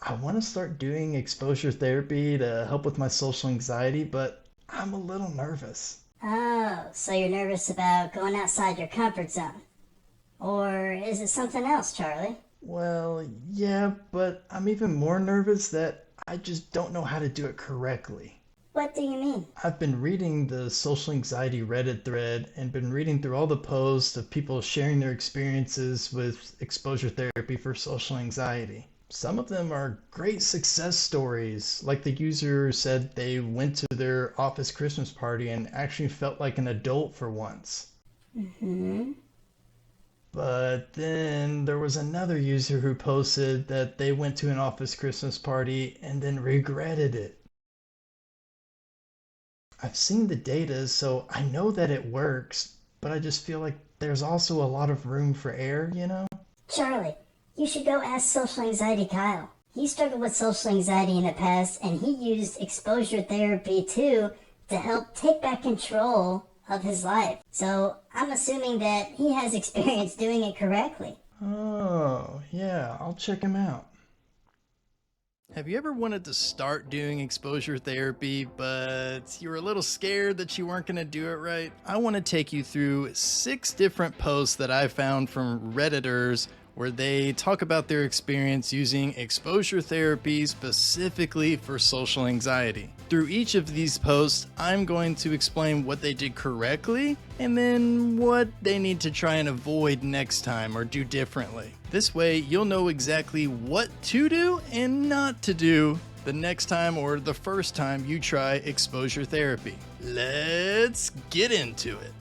I want to start doing exposure therapy to help with my social anxiety, but I'm a little nervous. Oh, so you're nervous about going outside your comfort zone. Or is it something else, Charlie? Well, yeah, but I'm even more nervous that I just don't know how to do it correctly. What do you mean? I've been reading the social anxiety Reddit thread and been reading through all the posts of people sharing their experiences with exposure therapy for social anxiety. Some of them are great success stories, like the user said they went to their office Christmas party and actually felt like an adult for once. Hmm. But then there was another user who posted that they went to an office Christmas party and then regretted it. I've seen the data, so I know that it works, but I just feel like there's also a lot of room for error? Charlie, you should go ask social anxiety Kyle. He struggled with social anxiety in the past and he used exposure therapy too to help take back control of his life. So I'm assuming that he has experience doing it correctly. Oh, yeah, I'll check him out. Have you ever wanted to start doing exposure therapy, but you were a little scared that you weren't going to do it right? I want to take you through 6 different posts that I found from Redditors where they talk about their experience using exposure therapy specifically for social anxiety. Through each of these posts, I'm going to explain what they did correctly and then what they need to try and avoid next time or do differently. This way, you'll know exactly what to do and not to do the next time or the first time you try exposure therapy. Let's get into it.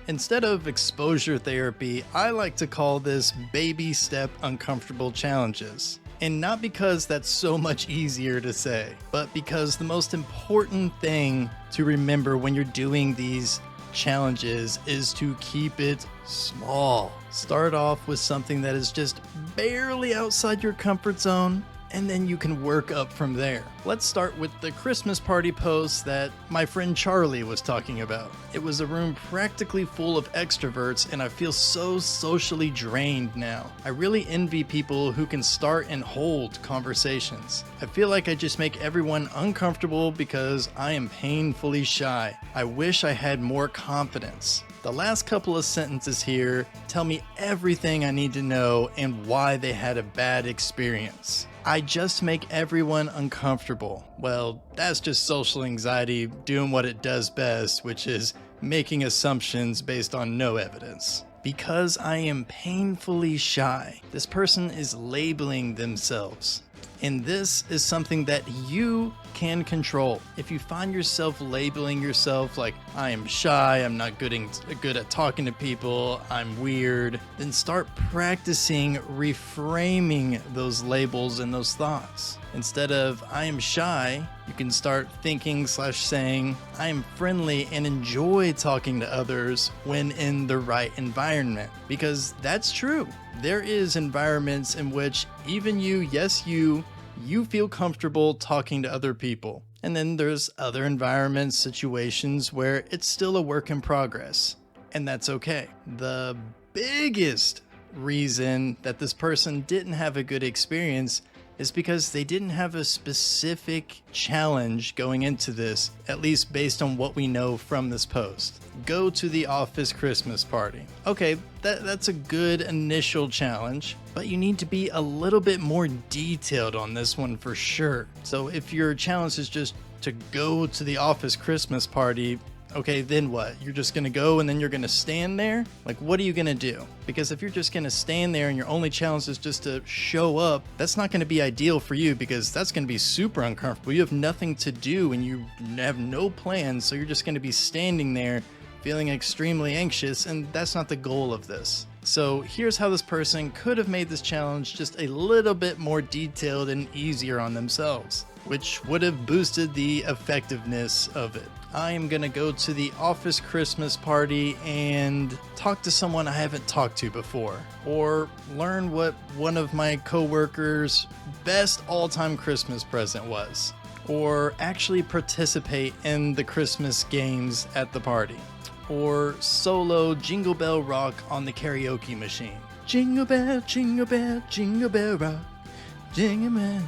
Instead of exposure therapy, I like to call this baby step uncomfortable challenges. And not because that's so much easier to say, but because the most important thing to remember when you're doing these challenges is to keep it small. Start off with something that is just barely outside your comfort zone, and then you can work up from there. Let's start with the Christmas party post that my friend Charlie was talking about. It was a room practically full of extroverts and I feel so socially drained now. I really envy people who can start and hold conversations. I feel like I just make everyone uncomfortable because I am painfully shy. I wish I had more confidence. The last couple of sentences here tell me everything I need to know and why they had a bad experience. I just make everyone uncomfortable. Well, that's just social anxiety doing what it does best, which is making assumptions based on no evidence. Because I am painfully shy, this person is labeling themselves. And this is something that you can control. If you find yourself labeling yourself like, I am shy, I'm not good at talking to people, I'm weird, then start practicing reframing those labels and those thoughts. Instead of, I am shy, you can start thinking / saying, I am friendly and enjoy talking to others when in the right environment. Because that's true. There is environments in which even you feel comfortable talking to other people. And then there's other environments, situations where it's still a work in progress. And that's okay. The biggest reason that this person didn't have a good experience is because they didn't have a specific challenge going into this, at least based on what we know from this post. Go to the office Christmas party. Okay, that's a good initial challenge, but you need to be a little bit more detailed on this one for sure. So if your challenge is just to go to the office Christmas party, okay, then what? You're just gonna go and then you're gonna stand there? Like, what are you gonna do? Because if you're just gonna stand there and your only challenge is just to show up, that's not gonna be ideal for you because that's gonna be super uncomfortable. You have nothing to do and you have no plans, so you're just gonna be standing there feeling extremely anxious, and that's not the goal of this. So here's how this person could have made this challenge just a little bit more detailed and easier on themselves, which would have boosted the effectiveness of it. I am gonna go to the office Christmas party and talk to someone I haven't talked to before, or learn what one of my coworkers' best all-time Christmas present was. or actually participate in the Christmas games at the party, or solo Jingle Bell Rock on the karaoke machine. Jingle bell, jingle bell, jingle bell rock, jingle bell,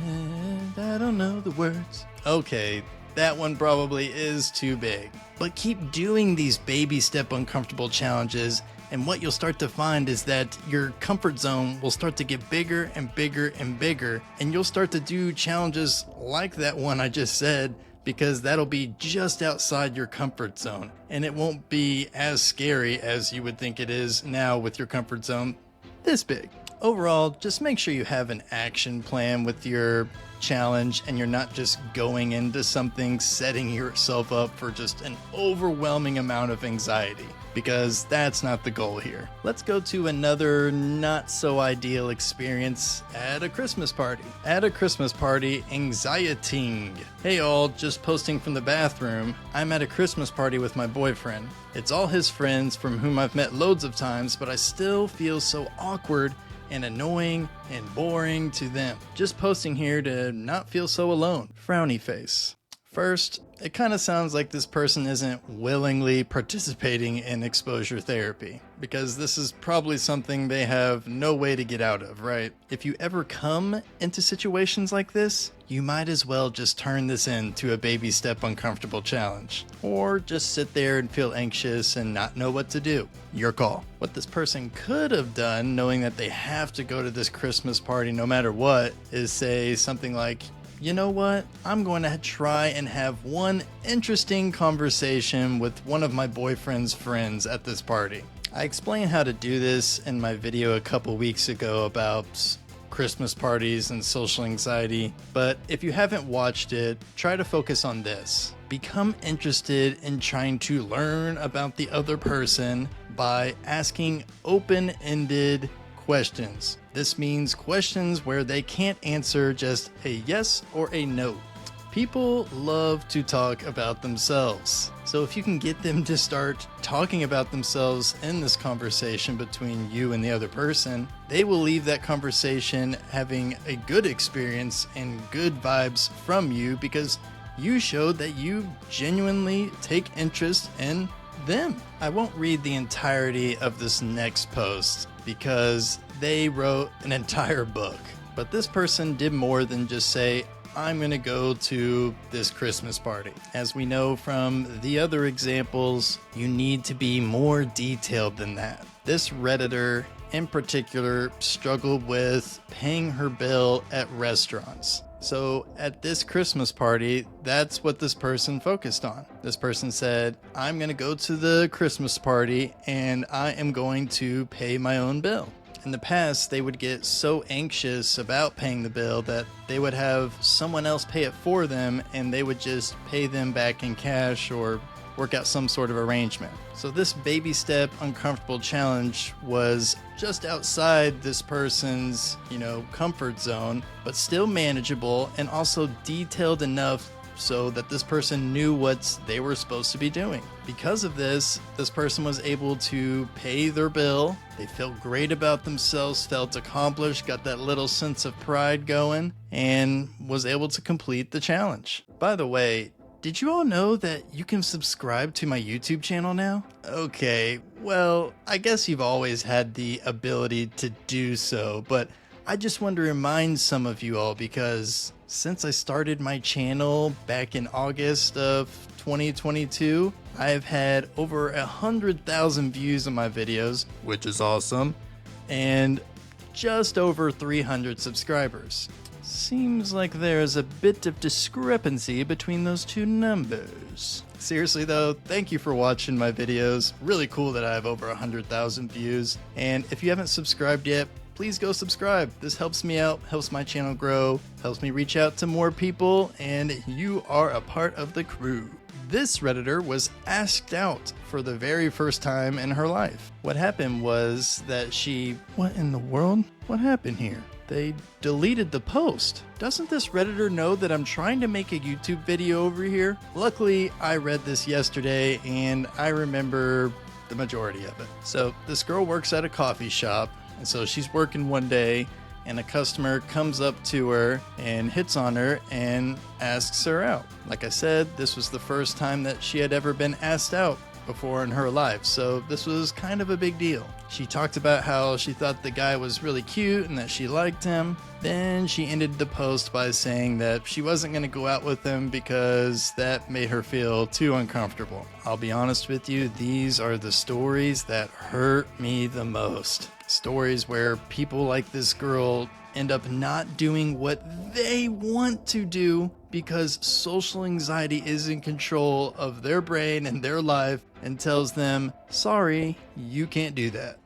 I don't know the words. Okay, that one probably is too big. But keep doing these baby step uncomfortable challenges, and what you'll start to find is that your comfort zone will start to get bigger and bigger and bigger, and you'll start to do challenges like that one I just said, because that'll be just outside your comfort zone, and it won't be as scary as you would think it is now with your comfort zone this big. Overall, just make sure you have an action plan with your challenge and you're not just going into something setting yourself up for just an overwhelming amount of anxiety, because that's not the goal here. Let's go to another not so ideal experience at a Christmas party. At a Christmas party, anxieting. Hey all, just posting from the bathroom. I'm at a Christmas party with my boyfriend. It's all his friends from whom I've met loads of times, but I still feel so awkward and annoying and boring to them. Just posting here to not feel so alone. Frowny face. First, it kind of sounds like this person isn't willingly participating in exposure therapy, because this is probably something they have no way to get out of, right? If you ever come into situations like this, you might as well just turn this into a baby step uncomfortable challenge, or just sit there and feel anxious and not know what to do. Your call. What this person could have done, knowing that they have to go to this Christmas party no matter what, is say something like, you know what? I'm going to try and have one interesting conversation with one of my boyfriend's friends at this party. I explained how to do this in my video a couple weeks ago about Christmas parties and social anxiety, but if you haven't watched it, try to focus on this. Become interested in trying to learn about the other person by asking open-ended questions. This means questions where they can't answer just a yes or a no. People love to talk about themselves. So if you can get them to start talking about themselves in this conversation between you and the other person, they will leave that conversation having a good experience and good vibes from you, because you showed that you genuinely take interest in them. I won't read the entirety of this next post because they wrote an entire book, but this person did more than just say, I'm gonna go to this Christmas party. As we know from the other examples, you need to be more detailed than that. This Redditor in particular struggled with paying her bill at restaurants. So at this Christmas party, that's what this person focused on. This person said, I'm going to go to the Christmas party and I am going to pay my own bill. In the past, they would get so anxious about paying the bill that they would have someone else pay it for them, and they would just pay them back in cash or work out some sort of arrangement. So this baby step uncomfortable challenge was just outside this person's, comfort zone, but still manageable and also detailed enough so that this person knew what they were supposed to be doing. Because of this person was able to pay their bill. They felt great about themselves, felt accomplished, got that little sense of pride going, and was able to complete the challenge. By the way, did you all know that you can subscribe to my YouTube channel now? Okay, well, I guess you've always had the ability to do so, but I just want to remind some of you all, because since I started my channel back in August of 2022, I've had over 100,000 views on my videos, which is awesome, and just over 300 subscribers. Seems like there's a bit of discrepancy between those two numbers. Seriously though, thank you for watching my videos. Really cool that I have over 100,000 views. And if you haven't subscribed yet, please go subscribe. This helps me out, helps my channel grow, helps me reach out to more people, and you are a part of the crew. This Redditor was asked out for the very first time in her life. What happened was that what in the world? What happened here? They deleted the post. Doesn't this Redditor know that I'm trying to make a YouTube video over here? Luckily, I read this yesterday and I remember the majority of it. So this girl works at a coffee shop, and so she's working one day and a customer comes up to her and hits on her and asks her out. Like I said, this was the first time that she had ever been asked out before in her life, so this was kind of a big deal. She talked about how she thought the guy was really cute and that she liked him. Then she ended the post by saying that she wasn't going to go out with him because that made her feel too uncomfortable. I'll be honest with you, these are the stories that hurt me the most. Stories where people like this girl end up not doing what they want to do because social anxiety is in control of their brain and their life and tells them, sorry, you can't do that.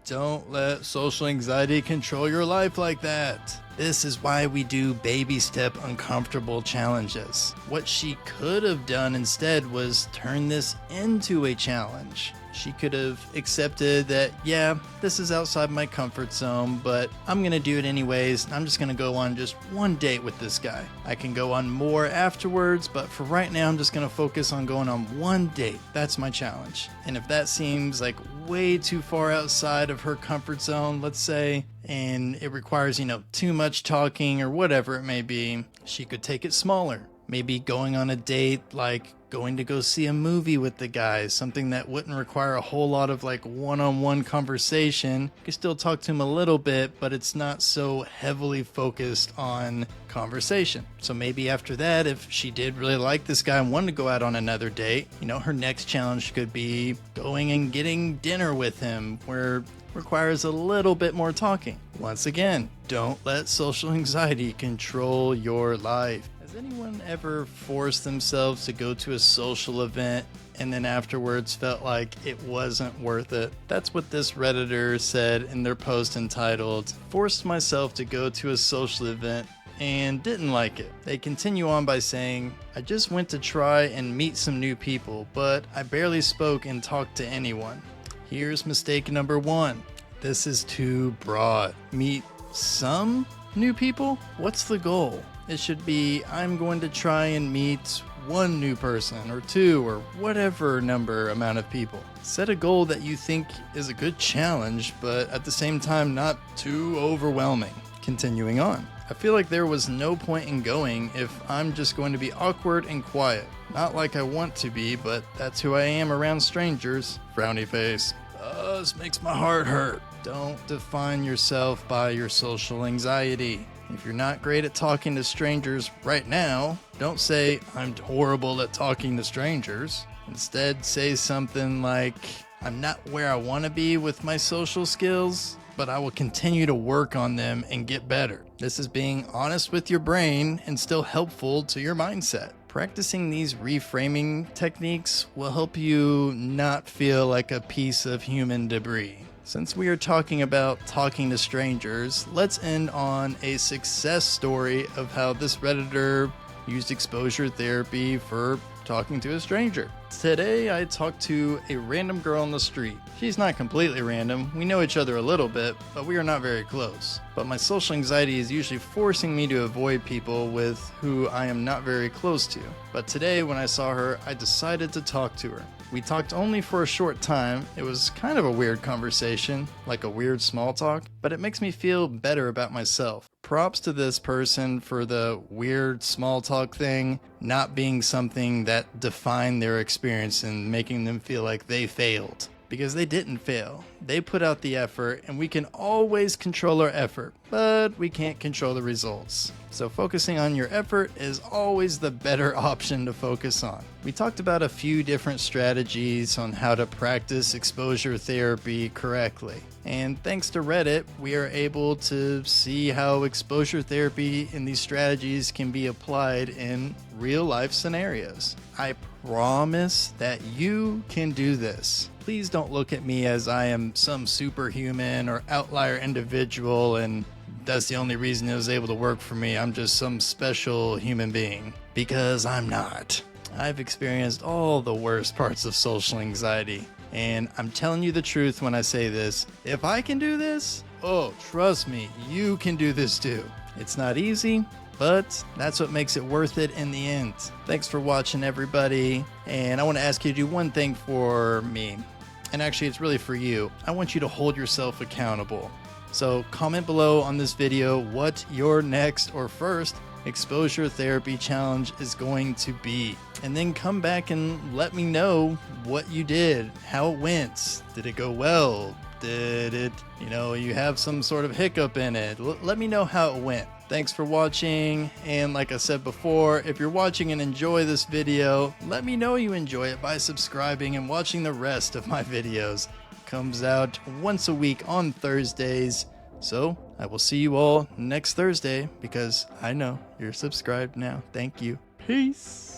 Don't let social anxiety control your life like that. This is why we do baby step uncomfortable challenges. What she could have done instead was turn this into a challenge. She could have accepted that, yeah, this is outside my comfort zone, but I'm gonna do it anyways. I'm just gonna go on just one date with this guy. I can go on more afterwards, but for right now, I'm just gonna focus on going on one date. That's my challenge. And if that seems like way too far outside of her comfort zone, let's say, and it requires, too much talking or whatever it may be, she could take it smaller. Maybe going on a date, like going to go see a movie with the guys, something that wouldn't require a whole lot of one-on-one conversation. You can still talk to him a little bit, but it's not so heavily focused on conversation. So maybe after that, if she did really like this guy and wanted to go out on another date, her next challenge could be going and getting dinner with him, where requires a little bit more talking. Once again, don't let social anxiety control your life. Has anyone ever forced themselves to go to a social event and then afterwards felt like it wasn't worth it? That's what this Redditor said in their post entitled, "Forced myself to go to a social event and didn't like it." They continue on by saying, "I just went to try and meet some new people, but I barely spoke and talked to anyone. Here's mistake number one. This is too broad. Meet some new people? What's the goal? It should be, I'm going to try and meet one new person or two or whatever amount of people. Set a goal that you think is a good challenge, but at the same time not too overwhelming." Continuing on, "I feel like there was no point in going if I'm just going to be awkward and quiet. Not like I want to be, but that's who I am around strangers." Frowny face. This makes my heart hurt. Don't define yourself by your social anxiety. If you're not great at talking to strangers right now, don't say, "I'm horrible at talking to strangers." Instead, say something like, "I'm not where I want to be with my social skills, but I will continue to work on them and get better." This is being honest with your brain and still helpful to your mindset. Practicing these reframing techniques will help you not feel like a piece of human debris. Since we are talking about talking to strangers, let's end on a success story of how this Redditor used exposure therapy for talking to a stranger. Today, I talked to a random girl on the street. She's not completely random. We know each other a little bit, but we are not very close. But my social anxiety is usually forcing me to avoid people with who I am not very close to. But today, when I saw her, I decided to talk to her. We talked only for a short time. It was kind of a weird conversation, like a weird small talk, but it makes me feel better about myself. Props to this person for the weird small talk thing not being something that defined their experience and making them feel like they failed. Because they didn't fail. They put out the effort, and we can always control our effort, but we can't control the results. So focusing on your effort is always the better option to focus on. We talked about a few different strategies on how to practice exposure therapy correctly. And thanks to Reddit, we are able to see how exposure therapy and these strategies can be applied in real life scenarios. I promise that you can do this. Please don't look at me as I am some superhuman or outlier individual and that's the only reason it was able to work for me. I'm just some special human being. Because I'm not. I've experienced all the worst parts of social anxiety. And I'm telling you the truth when I say this. If I can do this, oh, trust me, you can do this too. It's not easy, but that's what makes it worth it in the end. Thanks for watching, everybody. And I want to ask you to do one thing for me. And actually, it's really for you. I want you to hold yourself accountable. So comment below on this video what your next or first exposure therapy challenge is going to be. And then come back and let me know what you did, how it went. Did it go well? Did it, you have some sort of hiccup in it? Let me know how it went. Thanks for watching, and like I said before, if you're watching and enjoy this video, let me know you enjoy it by subscribing and watching the rest of my videos. It comes out once a week on Thursdays, so I will see you all next Thursday because I know you're subscribed now. Thank you. Peace.